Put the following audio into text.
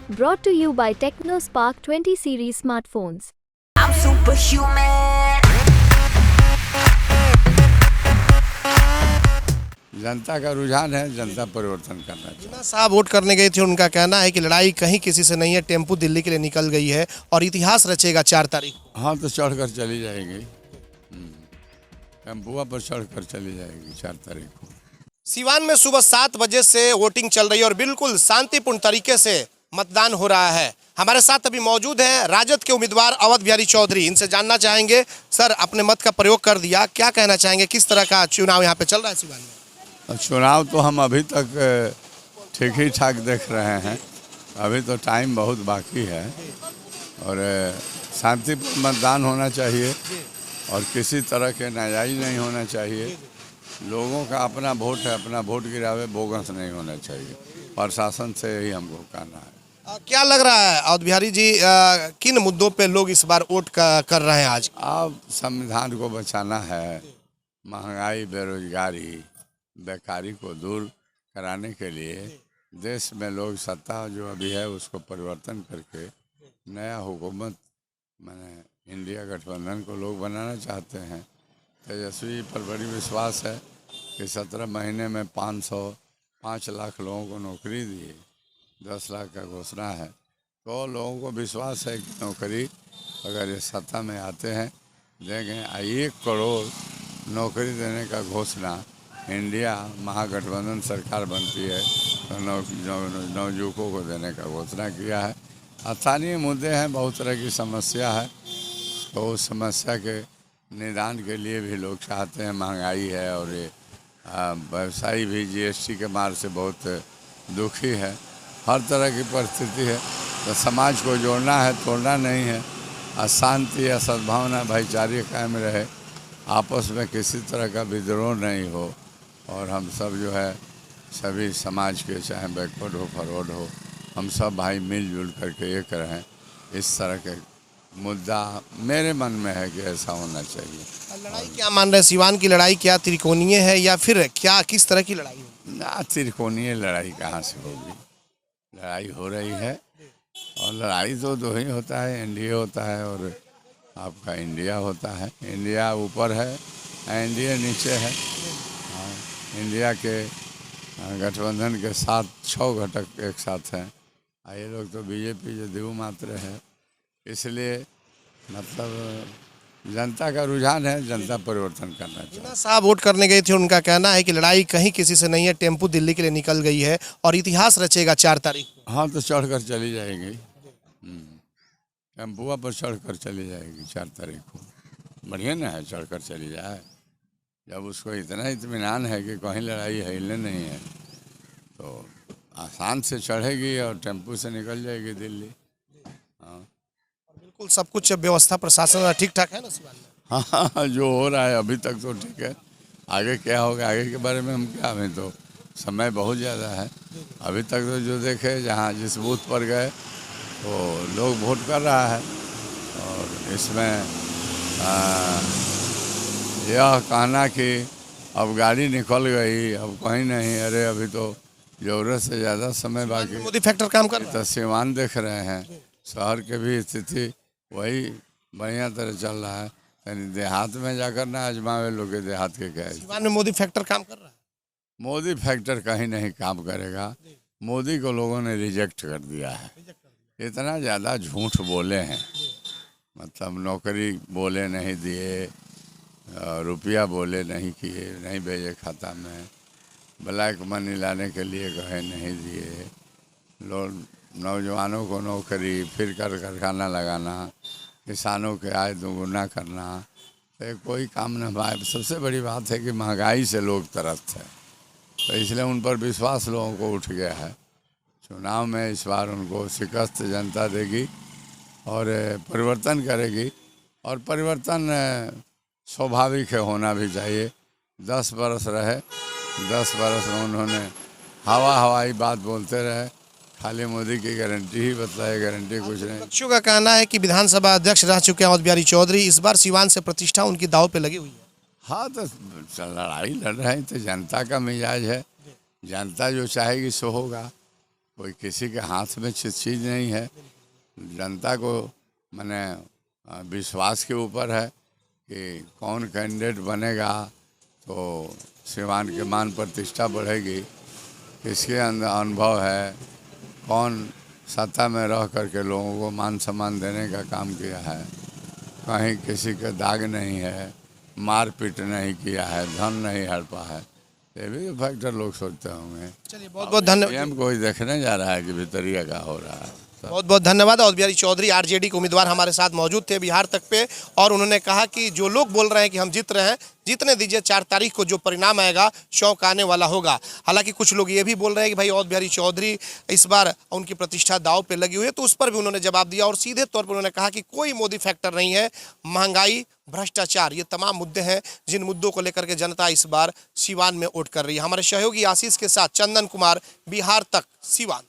Brought to you by TechnoSpark 20 series smartphones. I'm superhuman. जनता का रुझान है, जनता परिवर्तन करना चाहिए। जिन्ना साहब वोट करने गए थे, उनका कहना है कि लड़ाई कहीं किसी से नहीं है, टेम्पो दिल्ली के लिए निकल गई है और इतिहास रचेगा 4 तारीख को। हाँ, तो चढ़कर चली जाएंगी। टेम्पुआ पर चढ़कर चली जाएगी 4 तारीख को। सीवान में सुबह 7 बजे से वोटिंग चल रही है और बिल्कुल शांतिपूर्ण तरीके से मतदान हो रहा है। हमारे साथ अभी मौजूद हैं राजद के उम्मीदवार अवध बिहारी चौधरी। इनसे जानना चाहेंगे, सर अपने मत का प्रयोग कर दिया, क्या कहना चाहेंगे, किस तरह का चुनाव यहाँ पे चल रहा है सीवान में? चुनाव तो हम अभी तक ठीक ही ठाक देख रहे हैं। अभी तो टाइम बहुत बाकी है और शांतिपूर्ण मतदान होना चाहिए और किसी तरह के नाजायज नहीं होना चाहिए। लोगों का अपना वोट है, अपना वोट गिरावे, बोगस नहीं होना चाहिए। प्रशासन से यही हमको कहना है। क्या लग रहा है अवध बिहारी जी, किन मुद्दों पे लोग इस बार वोट कर रहे हैं आज? अब संविधान को बचाना है, महंगाई, बेरोजगारी, बेकारी को दूर कराने के लिए देश में लोग सत्ता जो अभी है उसको परिवर्तन करके नया हुकूमत माने इंडिया गठबंधन को लोग बनाना चाहते हैं। तेजस्वी पर बड़ी विश्वास है कि 17 महीने में 5 लाख लोगों को नौकरी दी, 10 लाख का घोषणा है। तो लोगों को विश्वास है कि नौकरी अगर ये सत्ता में आते हैं देंगे। 1 करोड़ नौकरी देने का घोषणा इंडिया महागठबंधन सरकार बनती है तो नवयुवकों को देने का घोषणा किया है। स्थानीय मुद्दे हैं, बहुत तरह की समस्या है, तो उस समस्या के निदान के लिए भी लोग चाहते हैं। महंगाई है और ये व्यवसायी भी जीएसटी के मार से बहुत दुखी है। हर तरह की परिस्थिति है, तो समाज को जोड़ना है, तोड़ना नहीं है। अशांति या सद्भावना, भाईचारे कायम रहे, आपस में किसी तरह का विद्रोह नहीं हो और हम सब जो है सभी समाज के, चाहे बैकवर्ड हो फॉरवर्ड हो, हम सब भाई मिलजुल करके एक रहें। इस तरह के मुद्दा मेरे मन में है कि ऐसा होना चाहिए। लड़ाई क्या मान रहे हैं? सीवान की लड़ाई क्या त्रिकोणीय है या फिर क्या, किस तरह की लड़ाई है? ना, त्रिकोणीय लड़ाई कहाँ से होगी? लड़ाई हो रही है और लड़ाई तो दो ही होता है, एनडीए होता है और आपका इंडिया होता है। इंडिया ऊपर है, एनडीए नीचे है। इंडिया के गठबंधन के 6 घटक एक साथ हैं। ये लोग तो बीजेपी जो देव मात्र है, इसलिए मतलब जनता का रुझान है, जनता परिवर्तन करना चाहिए। जिन्ना साहब वोट करने गए थे, उनका कहना है कि लड़ाई कहीं किसी से नहीं है, टेम्पो दिल्ली के लिए निकल गई है और इतिहास रचेगा 4 तारीख को। हाँ, तो चढ़कर चली जाएंगी। टेम्पुआ पर चढ़कर चली जाएगी 4 तारीख को। बढ़िया ना है, चढ़कर चली जाए। जब उसको इतना इत्मीनान है कि कहीं लड़ाई हिले नहीं है तो आसान से चढ़ेगी और टेम्पू से निकल जाएगी दिल्ली। हाँ, बिल्कुल सब कुछ व्यवस्था प्रशासन ठीक ठाक है ना सीवान में? हाँ, जो हो रहा है अभी तक तो ठीक है। आगे क्या होगा, आगे के बारे में हम क्या, हमें तो समय बहुत ज़्यादा है। अभी तक तो जो देखे, जहाँ जिस बूथ पर गए तो लोग वोट कर रहा है और इसमें यह कहना कि अब गाड़ी निकल गई, अब कहीं नहीं, अरे अभी तो ज़रूरत से ज़्यादा समय बाकी। मोदी फैक्टर काम कर रहा है। तो सीवान देख रहे हैं, शहर के भी स्थिति वही बढ़िया तरह चल रहा है। यानी देहात में जाकर ना आजमावे लोग के देहात के क्या है। सीवान में मोदी फैक्टर काम कर रहा है। मोदी फैक्टर कहीं नहीं काम करेगा। मोदी को लोगों ने रिजेक्ट कर दिया है। इतना ज़्यादा झूठ बोले हैं, मतलब नौकरी बोले नहीं दिए, रुपया बोले नहीं किए, नहीं भेजे खाता में, ब्लैक मनी लाने के लिए कहे नहीं दिए, लोग नौजवानों को नौकरी, फिर कारखाना लगाना, किसानों के आय दोगुना करना, तो कोई काम न पाए। सबसे बड़ी बात है कि महंगाई से लोग त्रस्त है, तो इसलिए उन पर विश्वास लोगों को उठ गया है। चुनाव में इस बार उनको शिकस्त जनता देगी और परिवर्तन करेगी और परिवर्तन स्वाभाविक है, होना भी चाहिए। 10 बरस रहे, 10 बरस में उन्होंने हवाई बात बोलते रहे, खाली मोदी की गारंटी ही बतलाए, गारंटी कुछ नहीं। विपक्षियों का कहना है कि विधानसभा अध्यक्ष रह चुके हैं अवध बिहारी चौधरी, इस बार सीवान से प्रतिष्ठा उनकी दांव पे लगी हुई है। हाँ, तो लड़ाई लड़ रहे हैं तो जनता का मिजाज है, जनता जो चाहेगी सो होगा। कोई किसी के हाथ में चीज़ नहीं है। जनता को माने विश्वास के ऊपर है कि कौन कैंडिडेट बनेगा तो सिवान के मान प्रतिष्ठा बढ़ेगी, किसके अंदर अनुभव है, कौन सत्ता में रह करके लोगों को मान सम्मान देने का काम किया है, कहीं किसी का दाग नहीं है, मारपीट नहीं किया है, धन नहीं हड़पा है। ये भी फैक्टर लोग सोचते होंगे। चलिए बहुत बहुत धन्यवाद। पीएम कोई देखने जा रहा है कि भीतरिया का हो रहा है। बहुत बहुत धन्यवाद। अवध बिहारी चौधरी आरजेडी के उम्मीदवार हमारे साथ मौजूद थे बिहार तक पे, और उन्होंने कहा कि जो लोग बोल रहे हैं कि हम जीत रहे हैं, जीतने दीजिए, 4 तारीख को जो परिणाम आएगा शौक आने वाला होगा। हालांकि कुछ लोग ये भी बोल रहे हैं कि भाई अवध बिहारी चौधरी इस बार उनकी प्रतिष्ठा दांव पे लगी हुई है, तो उस पर भी उन्होंने जवाब दिया और सीधे तौर पर उन्होंने कहा कि कोई मोदी फैक्टर नहीं है, महंगाई, भ्रष्टाचार, ये तमाम मुद्दे हैं जिन मुद्दों को लेकर के जनता इस बार सिवान में वोट कर रही है। हमारे सहयोगी आशीष के साथ चंदन कुमार, बिहार तक, सिवान।